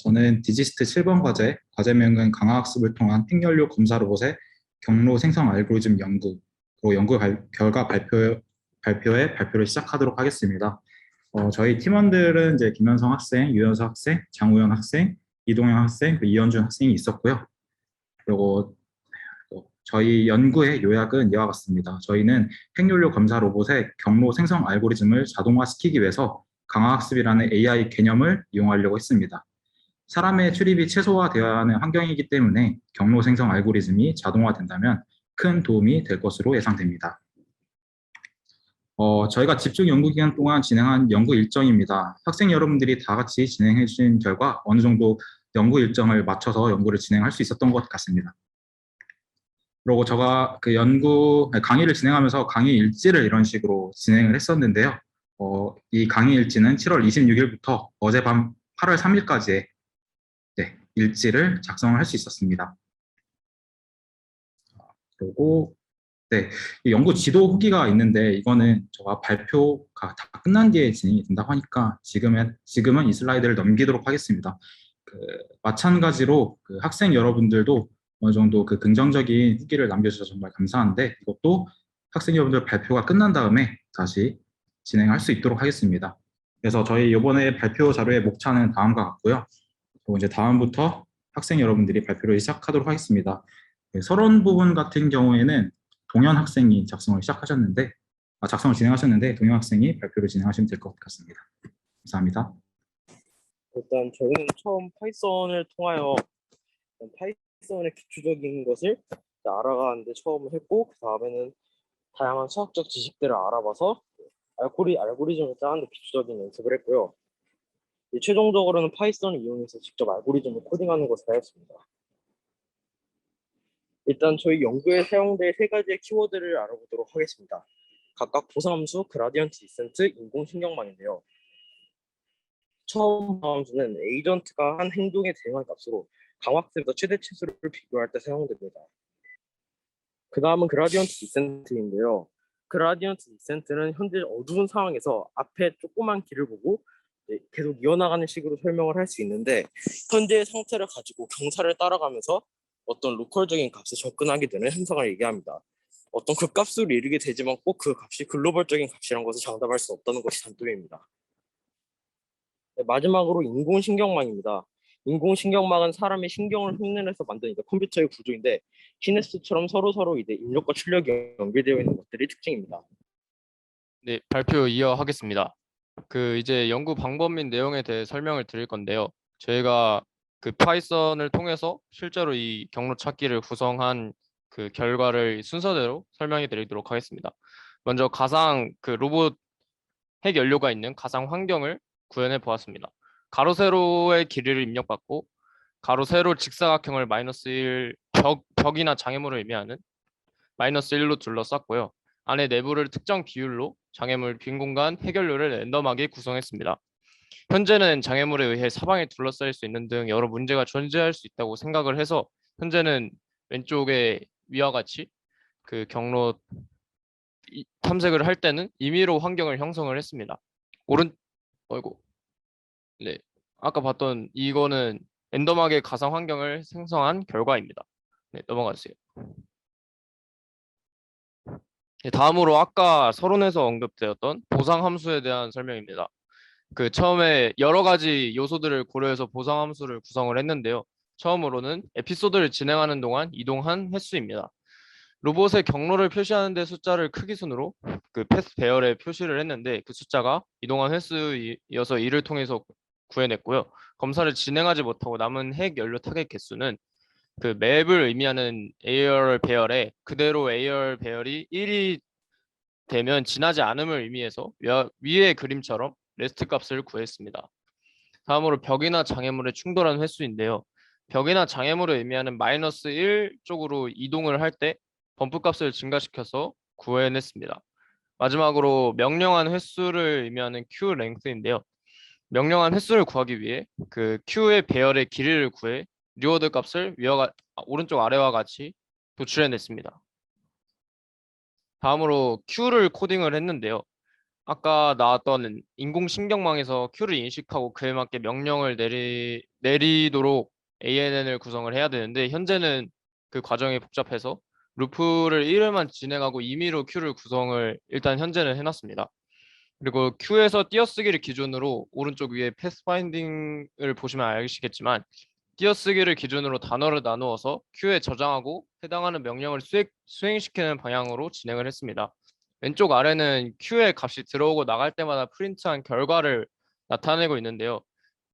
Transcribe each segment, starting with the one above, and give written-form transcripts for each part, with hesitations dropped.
저는 디지스트 7번 과제명은 강화학습을 통한 핵연료 검사 로봇의 경로 생성 알고리즘 연구, 그리고 결과 발표를 시작하도록 하겠습니다. 저희 팀원들은 이제 김현성 학생, 유현서 학생, 장우현 학생, 이동영 학생, 이현준 학생이 있었고요. 그리고 저희 연구의 요약은 이와 같습니다. 저희는 핵연료 검사 로봇의 경로 생성 알고리즘을 자동화시키기 위해서 강화학습이라는 AI 개념을 이용하려고 했습니다. 사람의 출입이 최소화되어야 하는 환경이기 때문에 경로 생성 알고리즘이 자동화된다면 큰 도움이 될 것으로 예상됩니다. 저희가 집중 연구 기간 동안 진행한 연구 일정입니다. 학생 여러분들이 다 같이 진행해 주신 결과 어느 정도 연구 일정을 맞춰서 연구를 진행할 수 있었던 것 같습니다. 그리고 제가 강의를 진행하면서 강의 일지를 이런 식으로 진행을 했었는데요. 이 강의 일지는 7월 26일부터 어젯밤 8월 3일까지의 일지를 작성을 할 수 있었습니다. 그리고 이 연구 지도 후기가 있는데 이거는 제가 발표가 다 끝난 뒤에 진행이 된다고 하니까 지금은 이 슬라이드를 넘기도록 하겠습니다. 마찬가지로 학생 여러분들도 어느 정도 긍정적인 후기를 남겨주셔서 정말 감사한데 이것도 학생 여러분들 발표가 끝난 다음에 다시 진행할 수 있도록 하겠습니다. 그래서 저희 이번에 발표 자료의 목차는 다음과 같고요. 그리고 이제 다음부터 학생 여러분들이 발표를 시작하도록 하겠습니다. 서론 부분 같은 경우에는 동현 학생이 작성을 진행하셨는데 동현 학생이 발표를 진행하시면 될 것 같습니다. 감사합니다. 일단 저희는 처음 파이썬을 통하여 파이썬의 기초적인 것을 알아가는데 처음 했고, 그 다음에는 다양한 수학적 지식들을 알아봐서 알고리즘을 짜는데 기초적인 연습을 했고요. 최종적으로는 파이썬을 이용해서 직접 알고리즘을 코딩하는 것을 하였습니다. 일단 저희 연구에 사용될 세 가지의 키워드를 알아보도록 하겠습니다. 각각 보상함수, 그라디언트 디센트, 인공신경망인데요. 처음 보상함수는 에이전트가 한 행동에 대응한 값으로 강화학습에서 최대 치수를 비교할 때 사용됩니다. 그 다음은 그라디언트 디센트인데요. 그라디언트 디센트는 현재 어두운 상황에서 앞에 조그만 길을 보고 계속 이어나가는 식으로 설명을 할 수 있는데, 현재의 상태를 가지고 경사를 따라가면서 어떤 로컬적인 값에 접근하게 되는 현상을 얘기합니다. 어떤 그 값으로 이르게 되지만 꼭 그 값이 글로벌적인 값이란 것을 장담할 수 없다는 것이 단점입니다. 마지막으로 인공신경망입니다. 인공신경망은 사람의 신경을 흉내내서 만든 컴퓨터의 구조인데, 시냅스처럼 서로 입력과 출력이 연결되어 있는 것들이 특징입니다. 네, 발표 이어하겠습니다. 이제 연구 방법 및 내용에 대해 설명을 드릴 건데요. 저희가 파이썬을 통해서 실제로 이 경로 찾기를 구성한 결과를 순서대로 설명해 드리도록 하겠습니다. 먼저 가상 로봇 핵 연료가 있는 가상 환경을 구현해 보았습니다. 가로 세로의 길이를 입력받고 가로 세로 직사각형을 -1 벽이나 장애물을 의미하는 -1로 둘러쌌고요. 안에 내부를 특정 비율로 장애물 빈 공간 핵연료를 랜덤하게 구성했습니다. 현재는 장애물에 의해 사방에 둘러싸일 수 있는 등 여러 문제가 존재할 수 있다고 생각을 해서 현재는 왼쪽에 위와 같이 경로 탐색을 할 때는 임의로 환경을 형성을 했습니다. 네, 아까 봤던 이거는 랜덤하게 가상 환경을 생성한 결과입니다. 네, 넘어가주세요. 네, 다음으로 아까 서론에서 언급되었던 보상 함수에 대한 설명입니다. 처음에 여러 가지 요소들을 고려해서 보상 함수를 구성을 했는데요. 처음으로는 에피소드를 진행하는 동안 이동한 횟수입니다. 로봇의 경로를 표시하는 데 숫자를 크기 순으로 패스 배열에 표시를 했는데 그 숫자가 이동한 횟수이어서 이를 통해서 구해냈고요. 검사를 진행하지 못하고 남은 핵 연료 타겟 개수는 맵을 의미하는 AR 배열에 그대로 AR 배열이 1이 되면 지나지 않음을 의미해서 위의 그림처럼 레스트 값을 구했습니다. 다음으로 벽이나 장애물의 충돌한 횟수인데요. 벽이나 장애물을 의미하는 -1 쪽으로 이동을 할 때 범프 값을 증가시켜서 구해냈습니다. 마지막으로 명령한 횟수를 의미하는 Q 랭스인데요. 명령한 횟수를 구하기 위해 Q의 배열의 길이를 구해 리워드 값을 오른쪽 아래와 같이 도출해냈습니다. 다음으로 Q를 코딩을 했는데요. 아까 나왔던 인공신경망에서 Q를 인식하고 그에 맞게 명령을 내리도록 ANN을 구성을 해야 되는데 현재는 그 과정이 복잡해서 루프를 1회만 진행하고 임의로 Q를 구성을 일단 현재는 해놨습니다. 그리고 Q에서 띄어쓰기를 기준으로 오른쪽 위에 패스파인딩을 보시면 아시겠지만 띄어쓰기를 기준으로 단어를 나누어서 Q에 저장하고 해당하는 명령을 수행시키는 방향으로 진행을 했습니다. 왼쪽 아래는 Q의 값이 들어오고 나갈 때마다 프린트한 결과를 나타내고 있는데요.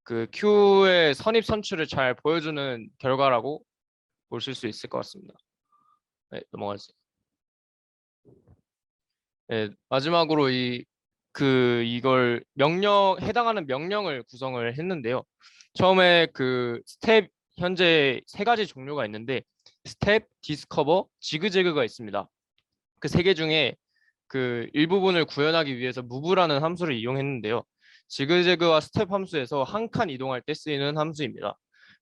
그 Q의 선입 선출을 잘 보여주는 결과라고 보실 수 있을 것 같습니다. 네, 넘어가세요. 네, 마지막으로 이걸 해당하는 명령을 구성을 했는데요. 처음에 그 스텝 현재 세 가지 종류가 있는데 스텝, 디스커버, 지그재그가 있습니다. 그 세 개 중에 그 일부분을 구현하기 위해서 move라는 함수를 이용했는데요. 지그재그와 스텝 함수에서 한 칸 이동할 때 쓰이는 함수입니다.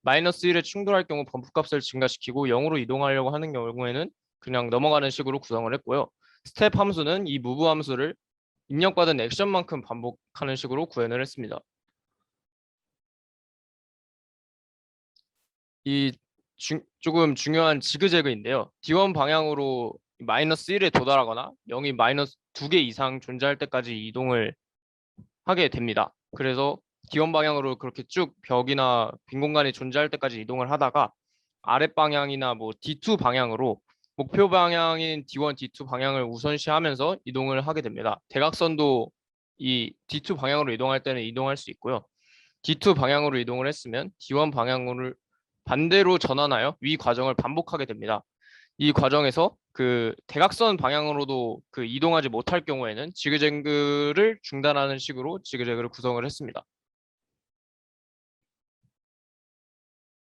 -1에 충돌할 경우 범프 값을 증가시키고 0으로 이동하려고 하는 경우에는 그냥 넘어가는 식으로 구성을 했고요. 스텝 함수는 이 move 함수를 입력받은 액션만큼 반복하는 식으로 구현을 했습니다. 조금 중요한 지그재그인데요. D1 방향으로 -1에 도달하거나 0이 -2개 이상 존재할 때까지 이동을 하게 됩니다. 그래서 D1 방향으로 그렇게 쭉 벽이나 빈 공간이 존재할 때까지 이동을 하다가 아랫 방향이나 뭐 D2 방향으로 목표 방향인 D1, D2 방향을 우선시하면서 이동을 하게 됩니다. 대각선도 이 D2 방향으로 이동할 때는 이동할 수 있고요. D2 방향으로 이동을 했으면 D1 방향으로 반대로 전환하여 위 과정을 반복하게 됩니다. 이 과정에서 그 대각선 방향으로도 그 이동하지 못할 경우에는 지그재그를 중단하는 식으로 지그재그를 구성을 했습니다.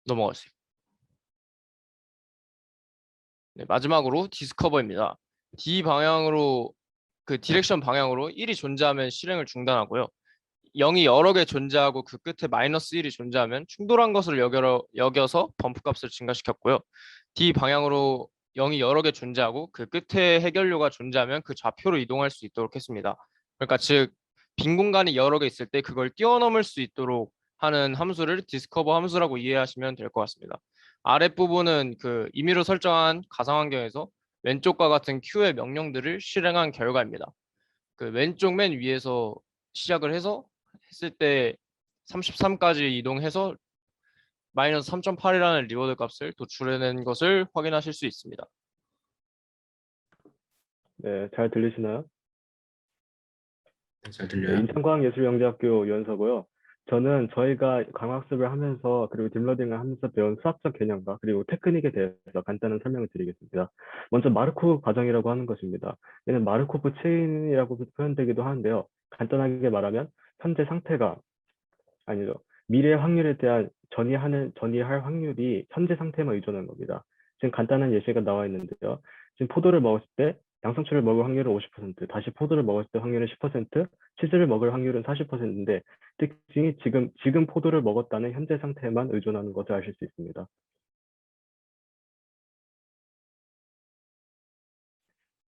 넘어가세요. 네, 마지막으로 디스커버입니다. D 방향으로 그 디렉션 방향으로 1이 존재하면 실행을 중단하고요. 0이 여러 개 존재하고 그 끝에 -1이 존재하면 충돌한 것을 여겨서 범프 값을 증가시켰고요. D 방향으로 0이 여러 개 존재하고 그 끝에 해결료가 존재하면 그 좌표로 이동할 수 있도록 했습니다. 그러니까 즉 빈 공간이 여러 개 있을 때 그걸 뛰어넘을 수 있도록 하는 함수를 디스커버 함수라고 이해하시면 될 것 같습니다. 아랫부분은 그 임의로 설정한 가상 환경에서 왼쪽과 같은 Q의 명령들을 실행한 결과입니다. 그 왼쪽 맨 위에서 시작을 해서 했을 때 33까지 이동해서 -3.8이라는 리워드 값을 도출해낸 것을 확인하실 수 있습니다. 네, 잘 들리시나요? 네, 잘 네, 들려요. 인천광학예술영재학교 연서고요. 저는 저희가 강학습을 하면서 그리고 딥러닝을 하면서 배운 수학적 개념과 그리고 테크닉에 대해서 간단한 설명을 드리겠습니다. 먼저 마르코프 과정이라고 하는 것입니다. 얘는 마르코프 체인이라고 표현되기도 하는데요. 간단하게 말하면 현재 상태가 아니죠. 미래 확률에 대한 전이할 확률이 현재 상태만 의존하는 겁니다. 지금 간단한 예시가 나와 있는데요. 지금 포도를 먹었을 때 양상추를 먹을 확률은 50%, 다시 포도를 먹었을 때 확률은 10%, 치즈를 먹을 확률은 40%인데 특징이 지금 포도를 먹었다는 현재 상태만 의존하는 것을 아실 수 있습니다.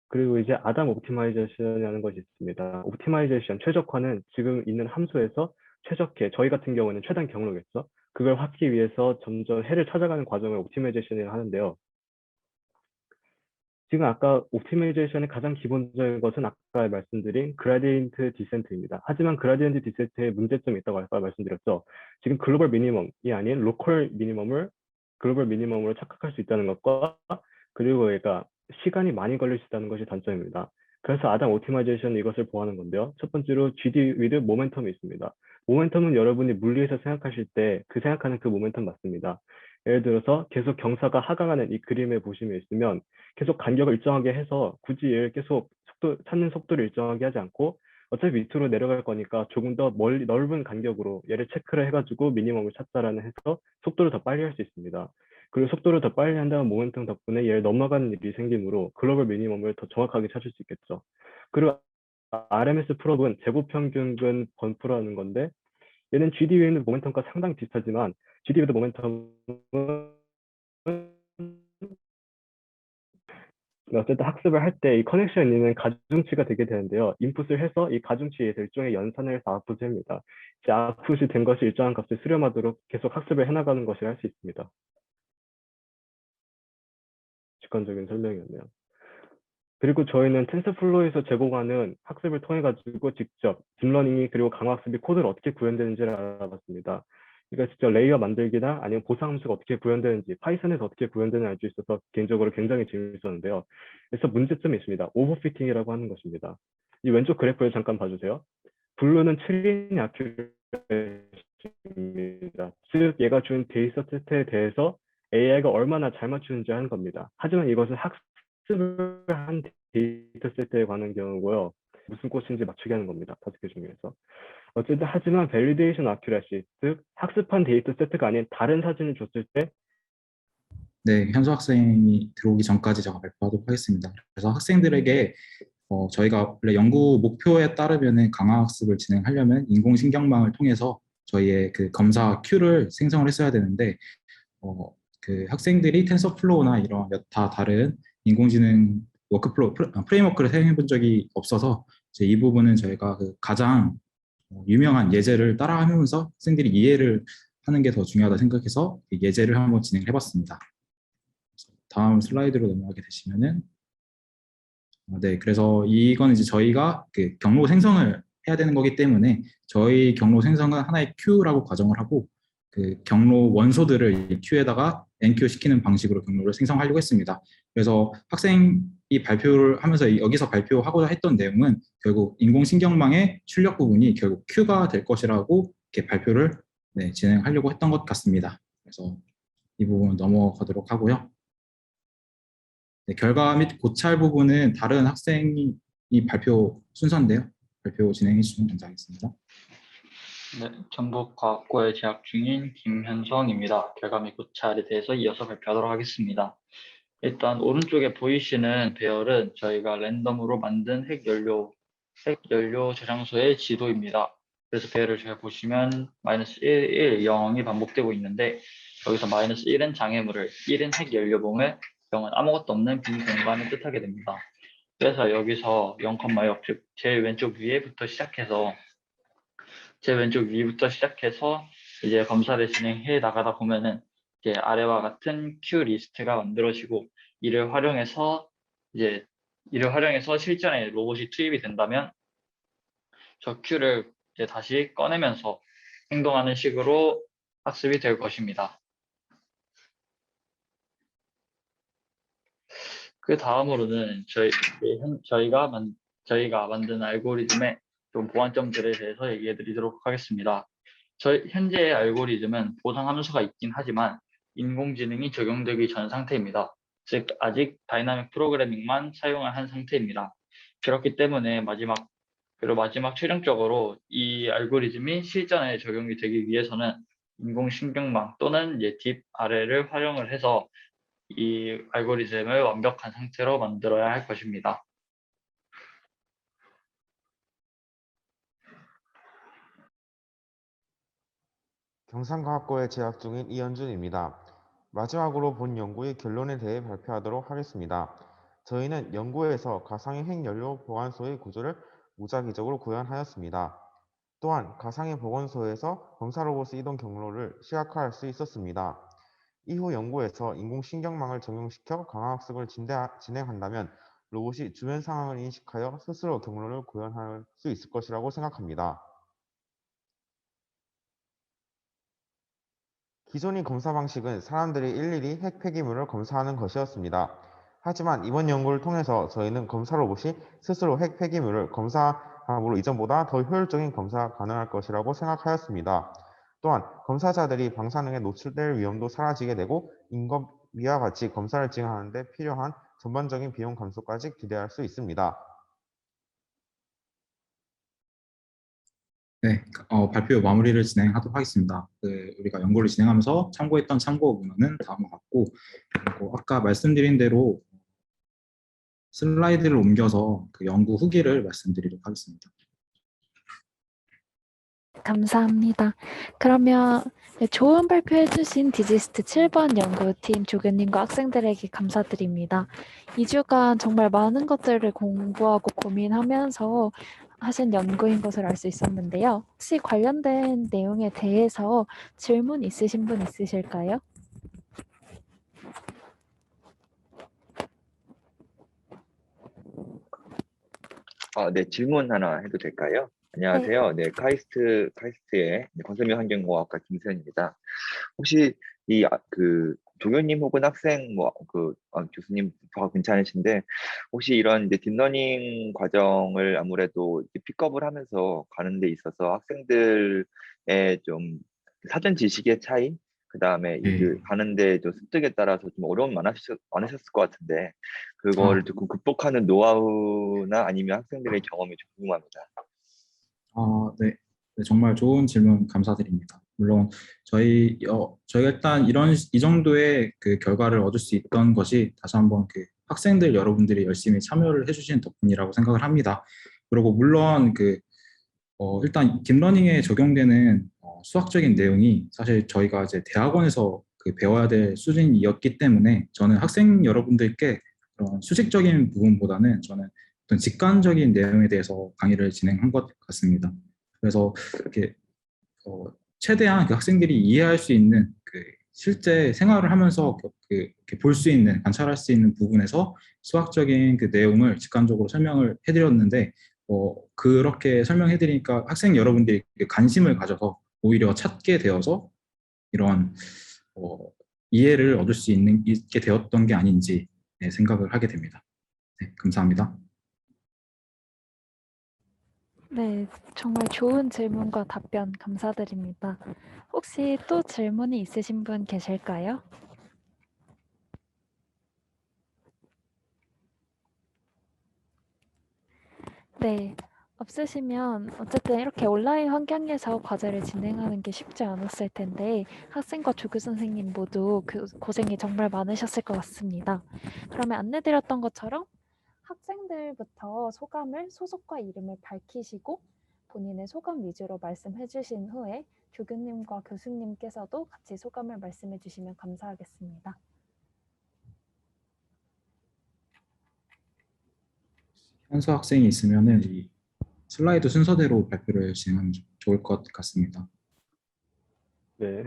그리고 이제 아담 옵티마이제이션이라는 것이 있습니다. 옵티마이제이션, 최적화는 지금 있는 함수에서 최적해, 저희 같은 경우는 최단 경로겠죠. 그걸 하기 위해서 점점 해를 찾아가는 과정을 옵티마이제이션이라고 하는데요. 지금 아까 옵티마이제이션의 가장 기본적인 것은 아까 말씀드린 그라디언트 디센트입니다. 하지만 그라디언트 디센트에 문제점이 있다고 아까 말씀드렸죠. 지금 글로벌 미니멈이 아닌 로컬 미니멈을 글로벌 미니멈으로 착각할 수 있다는 것과 그리고 얘가 시간이 많이 걸릴 수 있다는 것이 단점입니다. 그래서 아담 옵티마이제이션은 이것을 보호하는 건데요. 첫 번째로 GD with 모멘텀이 있습니다. 모멘텀은 여러분이 물리에서 생각하실 때 그 생각하는 그 모멘텀 맞습니다. 예를 들어서 계속 경사가 하강하는 이 그림에 보시면 있으면 계속 간격을 일정하게 해서 굳이 얘를 계속 찾는 속도를 일정하게 하지 않고 어차피 밑으로 내려갈 거니까 조금 더 넓은 간격으로 얘를 체크를 해가지고 미니멈을 찾자라는 해서 속도를 더 빨리 할 수 있습니다. 그리고 속도를 더 빨리 한다면 모멘텀 덕분에 얘를 넘어가는 일이 생기므로 글로벌 미니멈을 더 정확하게 찾을 수 있겠죠. 그리고 RMS 풀업은 제곱평균근 번프라는 건데 얘는 GD 위에 있는 모멘텀과 상당히 비슷하지만 GD 위의 모멘텀은 어쨌든 학습을 할 때 이 커넥션 있는 가중치가 되게 되는데요. 인풋을 해서 이 가중치에 대해서 일종의 연산을 해서 아웃풋을 합니다. 이제 아웃풋이 된 것이 일정한 값을 수렴하도록 계속 학습을 해나가는 것이라 할 수 있습니다. 직관적인 설명이었네요. 그리고 저희는 텐서플로우에서 제공하는 학습을 통해 가지고 직접 딥러닝이 그리고 강화학습이 코드를 어떻게 구현되는지를 알아봤습니다. 그러니까 직접 레이어 만들기나 아니면 보상함수가 어떻게 구현되는지, 파이썬에서 어떻게 구현되는지 알 수 있어서 개인적으로 굉장히 재밌었는데요. 그래서 문제점이 있습니다. 오버피팅이라고 하는 것입니다. 이 왼쪽 그래프를 잠깐 봐주세요. 블루는 트레이닝 아큐레시입니다. 즉 얘가 준 데이터 세트에 대해서 AI가 얼마나 잘 맞추는지 하는 겁니다. 하지만 이것은 학습을 한 데이터 세트에 관한 경우고요. 무슨 꽃인지 맞추게 하는 겁니다. 5개 중에서. 어쨌든 하지만 밸리데이션 아큐레시, 즉 학습한 데이터 세트가 아닌 다른 사진을 줬을 때 네, 현수 학생이 들어오기 전까지 제가 발표하도록 하겠습니다. 그래서 학생들에게 저희가 원래 연구 목표에 따르면 강화학습을 진행하려면 인공신경망을 통해서 저희의 그 검사 큐를 생성을 했어야 되는데 그 학생들이 텐서플로우나 이런 여타 다른 인공지능 워크플로우 프레임워크를 사용해 본 적이 없어서 이제 이 부분은 저희가 그 가장 유명한 예제를 따라하면서 학생들이 이해를 하는 게 더 중요하다 생각해서 예제를 한번 진행해 봤습니다. 다음 슬라이드로 넘어가게 되시면은 네, 그래서 이건 이제 저희가 그 경로 생성을 해야 되는 거기 때문에 저희 경로 생성은 하나의 큐라고 가정을 하고 그 경로 원소들을 이 큐에다가 엔큐 시키는 방식으로 경로를 생성하려고 했습니다. 그래서 학생이 발표를 하면서 여기서 발표하고자 했던 내용은 결국 인공신경망의 출력 부분이 결국 큐가 될 것이라고 이렇게 발표를 진행하려고 했던 것 같습니다. 그래서 이 부분 넘어가도록 하고요. 네, 결과 및 고찰 부분은 다른 학생이 발표 순서인데요. 발표 진행해 주시면 감사하겠습니다. 네, 전북과학고에 재학 중인 김현성입니다. 결과 및 고찰에 대해서 이어서 발표하도록 하겠습니다. 일단 오른쪽에 보이시는 배열은 저희가 랜덤으로 만든 핵연료 저장소의 지도입니다. 그래서 배열을 잘 보시면 마이너스 1, 1, 0이 반복되고 있는데 여기서 마이너스 1은 장애물을, 1은 핵연료봉을, 0은 아무것도 없는 빈 공간을 뜻하게 됩니다. 그래서 여기서 0,6, 즉 제일 왼쪽 위부터 시작해서 이제 검사를 진행해 나가다 보면은 이제 아래와 같은 큐 리스트가 만들어지고 이를 활용해서 실전에 로봇이 투입이 된다면 저 큐를 이제 다시 꺼내면서 행동하는 식으로 학습이 될 것입니다. 그 다음으로는 저희가 만든 알고리즘의 좀 보완점들에 대해서 얘기해 드리도록 하겠습니다. 현재의 알고리즘은 보상 함수가 있긴 하지만 인공지능이 적용되기 전 상태입니다. 즉 아직 다이나믹 프로그래밍만 사용을 한 상태입니다. 그렇기 때문에 마지막 최종적으로 이 알고리즘이 실전에 적용이 되기 위해서는 인공신경망 또는 딥 RL을 활용을 해서 이 알고리즘을 완벽한 상태로 만들어야 할 것입니다. 경상과학고에 재학 중인 이현준입니다. 마지막으로 본 연구의 결론에 대해 발표하도록 하겠습니다. 저희는 연구에서 가상의 핵연료 보관소의 구조를 무작위적으로 구현하였습니다. 또한 가상의 보건소에서 검사 로봇의 이동 경로를 시각화할 수 있었습니다. 이후 연구에서 인공신경망을 적용시켜 강화학습을 진행한다면 로봇이 주변 상황을 인식하여 스스로 경로를 구현할 수 있을 것이라고 생각합니다. 기존의 검사 방식은 사람들이 일일이 핵 폐기물을 검사하는 것이었습니다. 하지만 이번 연구를 통해서 저희는 검사 로봇이 스스로 핵 폐기물을 검사함으로 이전보다 더 효율적인 검사가 가능할 것이라고 생각하였습니다. 또한 검사자들이 방사능에 노출될 위험도 사라지게 되고 인건비와 같이 검사를 진행하는 데 필요한 전반적인 비용 감소까지 기대할 수 있습니다. 네, 발표 마무리를 진행하도록 하겠습니다. 우리가 연구를 진행하면서 참고했던 참고 문헌은 다음과 같고, 그리고 아까 말씀드린 대로 슬라이드를 옮겨서 그 연구 후기를 말씀드리도록 하겠습니다. 감사합니다. 그러면 네, 좋은 발표해주신 디지스트 7번 연구팀 조교님과 학생들에게 감사드립니다. 2주간 정말 많은 것들을 공부하고 고민하면서 하신 연구인 것을 알 수 있었는데요. 혹시 관련된 내용에 대해서 질문 있으신 분 있으실까요? 네, 질문 하나 해도 될까요? 네. 안녕하세요. 네, 카이스트의 건설및 환경공학과 김세현입니다. 혹시 그 조교님 혹은 학생 교수님 더 괜찮으신데 혹시 이런 이제 딥러닝 과정을 아무래도 이제 픽업을 하면서 가는 데 있어서 학생들의 좀 사전 지식의 차이, 그 다음에 네. 가는데 좀 습득에 따라서 좀 어려움이 많으셨을 것 같은데 그거를 아. 조금 극복하는 노하우나 아니면 학생들의 경험이 좀 궁금합니다. 네. 네, 정말 좋은 질문 감사드립니다. 물론 저희가 일단 이 정도의 그 결과를 얻을 수 있던 것이 다시 한번 그 학생들 여러분들이 열심히 참여를 해주신 덕분이라고 생각을 합니다. 그리고 물론 일단 딥러닝에 적용되는 수학적인 내용이 사실 저희가 이제 대학원에서 그 배워야 될 수준이었기 때문에 저는 학생 여러분들께 그런 수직적인 부분보다는 저는 어떤 직관적인 내용에 대해서 강의를 진행한 것 같습니다. 그래서 이렇게 최대한 그 학생들이 이해할 수 있는 그 실제 생활을 하면서 이렇게 볼 수 있는, 관찰할 수 있는 부분에서 수학적인 그 내용을 직관적으로 설명을 해드렸는데 그렇게 설명해드리니까 학생 여러분들이 관심을 가져서 오히려 찾게 되어서 이런 이해를 얻을 수 있게 되었던 게 아닌지 생각을 하게 됩니다. 네, 감사합니다. 네, 정말 좋은 질문과 답변 감사드립니다. 혹시 또 질문이 있으신 분 계실까요? 네, 없으시면 어쨌든 이렇게 온라인 환경에서 과제를 진행하는 게 쉽지 않았을 텐데 학생과 조교 선생님 모두 그 고생이 정말 많으셨을 것 같습니다. 그러면 안내드렸던 것처럼 학생들부터 소속과 이름을 밝히시고 본인의 소감 위주로 말씀해 주신 후에 조교님과 교수님께서도 같이 소감을 말씀해 주시면 감사하겠습니다. 현수 학생이 있으면은 이 슬라이드 순서대로 발표를 진행하면 좋을 것 같습니다. 네.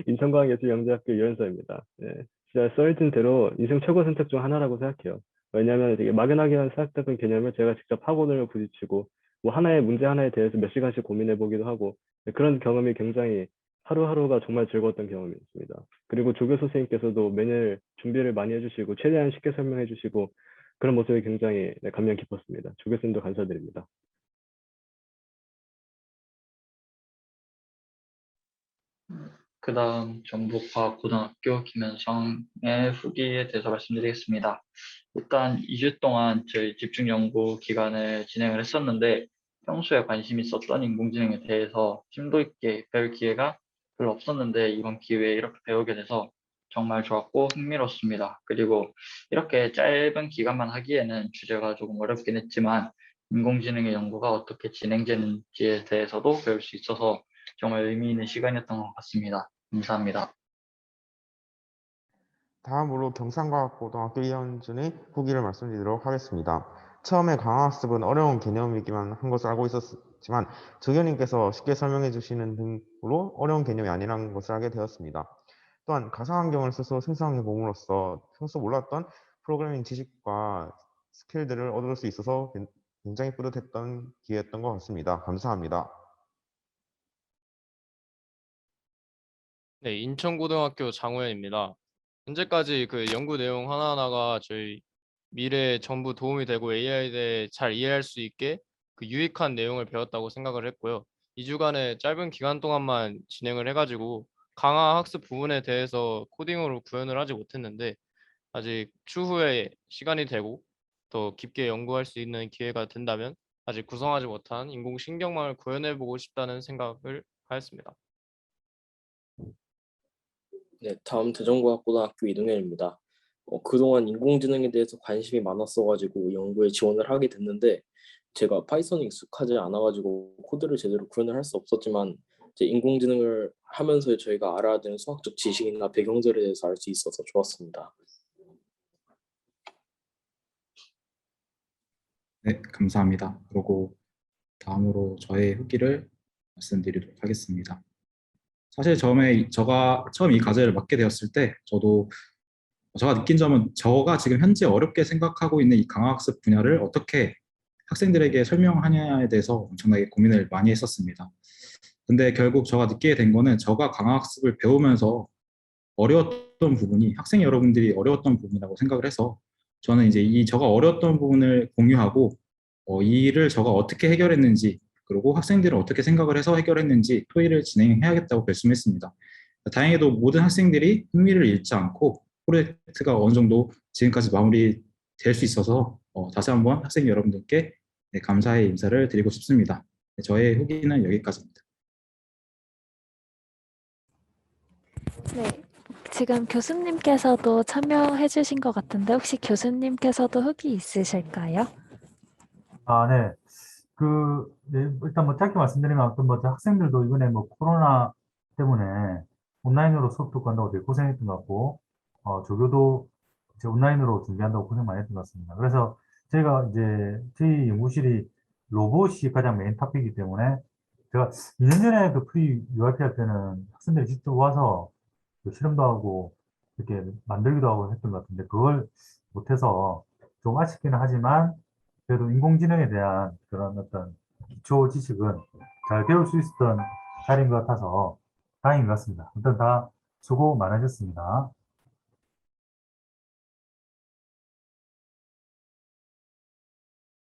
인천광역예술영재학교 유현서입니다. 네. 진짜 써있는 대로 인생 최고 선택 중 하나라고 생각해요. 왜냐하면 되게 막연하게 한 사학적인 개념을 제가 직접 학원을 부딪히고 뭐 하나의 문제 하나에 대해서 몇 시간씩 고민해 보기도 하고 그런 경험이 굉장히 하루하루가 정말 즐거웠던 경험이었습니다. 그리고 조교 선생님께서도 매일 준비를 많이 해주시고 최대한 쉽게 설명해 주시고 그런 모습이 굉장히 감명 깊었습니다. 조교 선생님도 감사드립니다. 그 다음 전북과학고등학교 김현성의 후기에 대해서 말씀드리겠습니다. 일단 2주 동안 저희 집중 연구 기간을 진행을 했었는데 평소에 관심 있었던 인공지능에 대해서 심도 있게 배울 기회가 별로 없었는데 이번 기회에 이렇게 배우게 돼서 정말 좋았고 흥미롭습니다. 그리고 이렇게 짧은 기간만 하기에는 주제가 조금 어렵긴 했지만 인공지능의 연구가 어떻게 진행되는지에 대해서도 배울 수 있어서 정말 의미 있는 시간이었던 것 같습니다. 감사합니다. 다음으로 경상과학고등학교 이현준의 후기를 말씀드리도록 하겠습니다. 처음에 강화학습은 어려운 개념이기만 한 것을 알고 있었지만 조교님께서 쉽게 설명해 주시는 등으로 어려운 개념이 아니라는 것을 알게 되었습니다. 또한 가상환경을 스스로 생성해 봄으로써 평소 몰랐던 프로그래밍 지식과 스킬들을 얻을 수 있어서 굉장히 뿌듯했던 기회였던 것 같습니다. 감사합니다. 네, 인천고등학교 장우현입니다. 현재까지 그 연구 내용 하나하나가 저희 미래에 전부 도움이 되고 AI에 대해 잘 이해할 수 있게 그 유익한 내용을 배웠다고 생각을 했고요. 2주간의 짧은 기간 동안만 진행을 해가지고 강화 학습 부분에 대해서 코딩으로 구현을 하지 못했는데 아직 추후에 시간이 되고 더 깊게 연구할 수 있는 기회가 된다면 아직 구성하지 못한 인공신경망을 구현해보고 싶다는 생각을 하였습니다. 네, 다음 대전과학고등학교 이동현입니다. 그동안 인공지능에 대해서 관심이 많았어가지고 연구에 지원을 하게 됐는데 제가 파이썬이 익숙하지 않아가지고 코드를 제대로 구현을 할 수 없었지만 이제 인공지능을 하면서 저희가 알아야 되는 수학적 지식이나 배경들에 대해서 알 수 있어서 좋았습니다. 네, 감사합니다. 그리고 다음으로 저의 후기를 말씀드리도록 하겠습니다. 사실 제가 처음 이 과제를 맡게 되었을 때 제가 느낀 점은 제가 지금 현재 어렵게 생각하고 있는 이 강화학습 분야를 어떻게 학생들에게 설명하냐에 대해서 엄청나게 고민을 많이 했었습니다. 근데 결국 제가 느끼게 된 거는 제가 강화학습을 배우면서 어려웠던 부분이 학생 여러분들이 어려웠던 부분이라고 생각을 해서 저는 이제 제가 어려웠던 부분을 공유하고 이 일을 제가 어떻게 해결했는지 그리고 학생들은 어떻게 생각을 해서 해결했는지 토의를 진행해야겠다고 결심했습니다. 다행히도 모든 학생들이 흥미를 잃지 않고 프로젝트가 어느 정도 지금까지 마무리될 수 있어서 다시 한번 학생 여러분들께 감사의 인사를 드리고 싶습니다. 저의 후기는 여기까지입니다. 네. 지금 교수님께서도 참여해 주신 것 같은데 혹시 교수님께서도 후기 있으실까요? 네. 네, 일단 뭐 짧게 말씀드리면 어떤 저 학생들도 이번에 뭐 코로나 때문에 온라인으로 수업 듣고 한다고 되게 고생했던 것 같고, 조교도 이제 온라인으로 준비한다고 고생 많이 했던 것 같습니다. 그래서 저희가 이제 저희 연구실이 로봇이 가장 메인 토픽이기 때문에 제가 2년 전에 그 프리 URP 할 때는 학생들이 직접 와서 그 실험도 하고 이렇게 만들기도 하고 했던 것 같은데 그걸 못해서 좀 아쉽기는 하지만 그래도 인공지능에 대한 그런 어떤 기초 지식은 잘 배울 수 있었던 자리인 것 같아서 다행인 것 같습니다. 아무튼 다 수고 많으셨습니다.